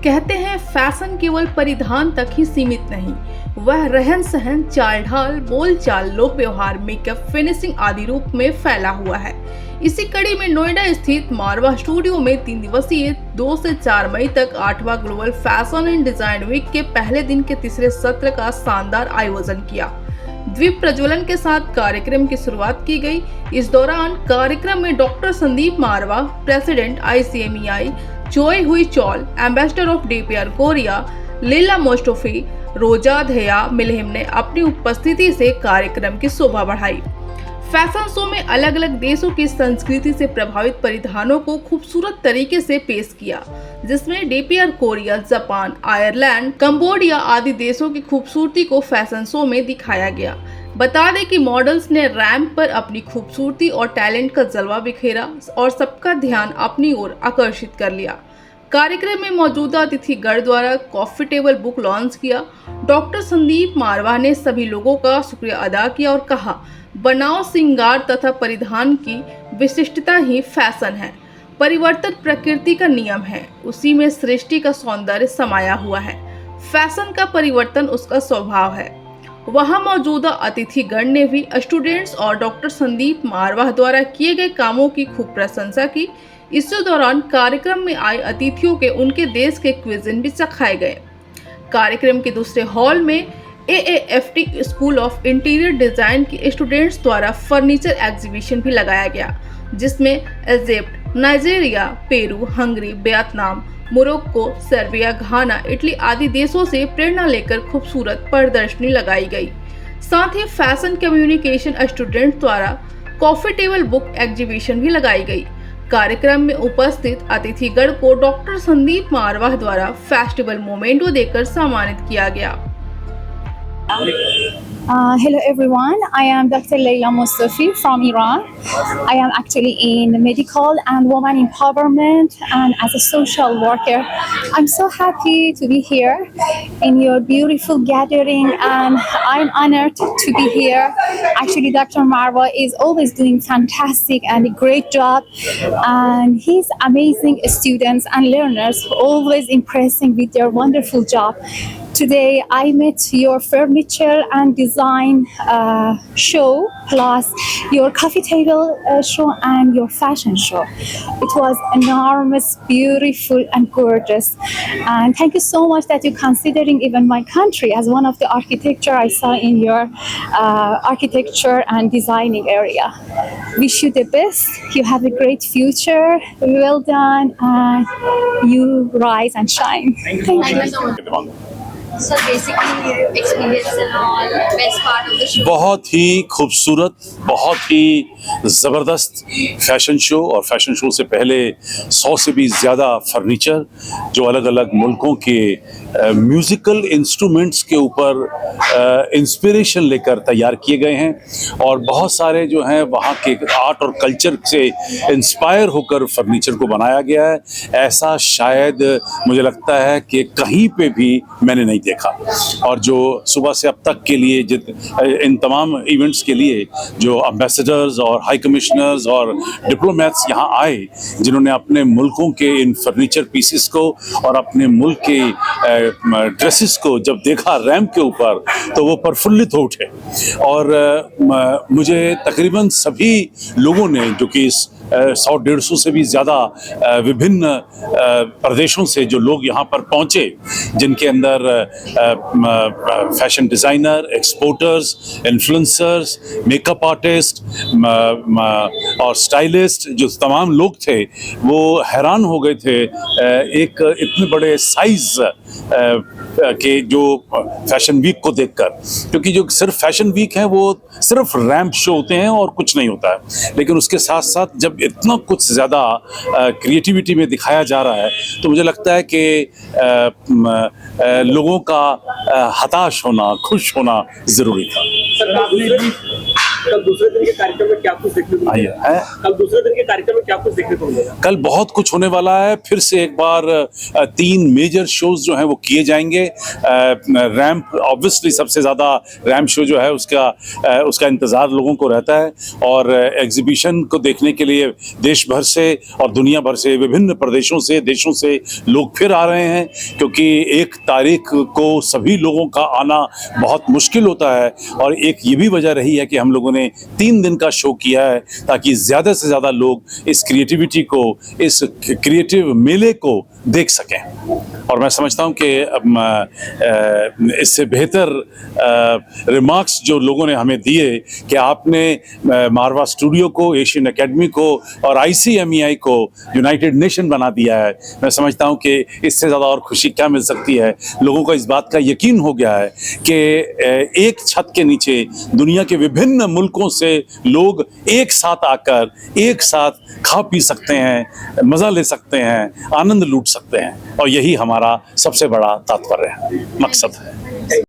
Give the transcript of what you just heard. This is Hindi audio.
कहते हैं फैशन केवल परिधान तक ही सीमित नहीं, वह रहन सहन, चाल ढाल, बोल चाल, लोक व्यवहार, मेकअप, फिनिशिंग आदि रूप में फैला हुआ है। इसी कड़ी में नोएडा स्थित मारवा स्टूडियो में 3 दिवसीय 2 से 4 मई तक 8वां global fashion and design week के पहले दिन के तीसरे सत्र का शानदार आयोजन किया। द्वीप प्रज्वलन के साथ कार्यक्रम की शुरुआत की गई। इस दौरान कार्यक्रम में डॉक्टर संदीप मारवा, प्रेसिडेंट ICMEI, चोई हुई चौल, एम्बेसडर ऑफ DPR कोरिया, लीला मोस्टोफी, रोजा धया मिलहिम ने अपनी उपस्थिति से कार्यक्रम की शोभा बढ़ाई। फैशन शो में अलग अलग देशों की संस्कृति से प्रभावित परिधानों को खूबसूरत तरीके से पेश किया, जिसमें DPR Korea, Japan, Ireland, Cambodia आदि देशों की खूबसूरती को फैशन शो में दिखाया गया। बता दें कि मॉडल्स ने रैंप पर अपनी खूबसूरती और टैलेंट का जलवा बिखेरा और सबका ध्यान अपनी ओर आकर्षित कर लिया। कार्यक्रम में मौजूदा अतिथिगण द्वारा कॉफी टेबल बुक लॉन्च किया। डॉक्टर संदीप मारवा ने सभी लोगों का शुक्रिया अदा किया और कहा, बनाव, श्रृंगार तथा परिधान की विशिष्टता ही फैशन है। परिवर्तन प्रकृति का नियम है, उसी में सृष्टि का सौंदर्य समाया हुआ है। फैशन का परिवर्तन उसका स्वभाव है। वहां मौजूदा अतिथिगण ने भी स्टूडेंट्स और डॉक्टर संदीप मारवा द्वारा किए गए कामों की खूब प्रशंसा की। इसी दौरान कार्यक्रम में आए अतिथियों के उनके देश के क्विज़िन भी चखाए गए। कार्यक्रम के दूसरे हॉल में AAFT school of interior design के स्टूडेंट्स द्वारा फर्नीचर एग्जीबिशन भी लगाया गया, जिसमें Egypt, Nigeria, Peru, Hungary, Vietnam, Morocco, Serbia, Ghana, Italy आदि देशों से प्रेरणा लेकर खूबसूरत प्रदर्शनी लगाई गई। साथ ही फैशन कम्युनिकेशन स्टूडेंट्स द्वारा कॉफी टेबल बुक एग्जीबिशन भी लगाई गई। कार्यक्रम में उपस्थित अतिथिगण को डॉक्टर संदीप मारवा द्वारा फेस्टिवल मोमेंटो देकर सम्मानित किया गया। Hello everyone, I am Dr. Leila Mostofi from Iran. I am actually in medical and woman empowerment and as a social worker. I'm so happy to be here in your beautiful gathering and I'm honored to be here. Actually, Dr. Marwa is always doing fantastic and a great job and his amazing students and learners always impressing with their wonderful job. Today I met your furniture and design show plus your coffee table show and your fashion show. It was enormous, beautiful and gorgeous, and thank you so much that you're considering even my country as one of the architecture I saw in your architecture and designing area. Wish you the best. You have a great future. Well done and you rise and shine. Thank you so much. So basically experience and all, best part of the show. बहुत ही खूबसूरत, बहुत ही ज़बरदस्त फैशन शो और फैशन शो से पहले 100 से भी ज़्यादा फर्नीचर जो अलग अलग मुल्कों के म्यूज़िकल इंस्ट्रूमेंट्स के ऊपर इंस्पिरेशन लेकर तैयार किए गए हैं और बहुत सारे जो हैं वहाँ के आर्ट और कल्चर से इंस्पायर होकर फर्नीचर को बनाया गया है। ऐसा शायद मुझे लगता है कि कहीं पे भी मैंने नहीं देखा। और जो सुबह से अब तक के लिए इन तमाम इवेंट्स के लिए जो एम्बेसडर्स और हाई कमिश्नर्स और डिप्लोमेट्स यहाँ आए, जिन्होंने अपने मुल्कों के इन फर्नीचर पीसेस को और अपने मुल्क के ड्रेसेस को जब देखा रैंप के ऊपर तो वो प्रफुल्लित हो उठे। और मुझे तकरीबन सभी लोगों ने जो कि इस 100-150 से भी ज़्यादा विभिन्न प्रदेशों से जो लोग यहाँ पर पहुँचे, जिनके अंदर fashion designer, exporters, influencers, makeup artist और स्टाइलिस्ट, जो तमाम लोग थे वो हैरान हो गए थे एक इतने बड़े साइज़ के जो फैशन वीक को देखकर। क्योंकि जो सिर्फ फैशन वीक है वो सिर्फ रैंप शो होते हैं और कुछ नहीं होता है, लेकिन उसके साथ साथ जब इतना कुछ ज़्यादा क्रिएटिविटी में दिखाया जा रहा है तो मुझे लगता है कि लोगों का हताश होना, खुश होना ज़रूरी था। सर, आपने भी कल दूसरे दिन के कार्यक्रम में क्या कुछ देखने को मिलेगा? है कल दूसरे दिन के कार्यक्रम में क्या कुछ देखने को मिलेगा? कल बहुत कुछ होने वाला है। फिर से एक बार 3 मेजर शोज जो हैं वो किए जाएंगे। रैम्प ऑब्वियसली सबसे ज़्यादा रैम्प शो जो है उसका इंतज़ार लोगों को रहता है, और एग्जीबिशन को देखने के लिए देश भर से और दुनिया भर से, विभिन्न प्रदेशों से, देशों से लोग फिर आ रहे हैं, क्योंकि 1 तारीख को सभी लोगों का आना बहुत मुश्किल होता है। और एक ये भी वजह रही है कि हम लोगों ने 3 दिन का शो किया है, ताकि ज़्यादा से ज़्यादा लोग इस क्रिएटिविटी को, इस क्रिएटिव मेले को देख सकें। और मैं समझता हूं कि इससे बेहतर रिमार्क्स जो लोगों ने हमें दिए कि आपने मारवा स्टूडियो को, एशियन एकेडमी को और ICMEI को यूनाइटेड नेशन बना दिया है, मैं समझता हूं कि इससे ज़्यादा और खुशी क्या मिल सकती है। लोगों को इस बात का यकीन हो गया है कि एक छत के नीचे दुनिया के विभिन्न मुल्कों से लोग एक साथ आकर एक साथ खा पी सकते हैं, मज़ा ले सकते हैं, आनंद लूट सकते हैं, और यही हमारा सबसे बड़ा तात्पर्य है, मकसद है।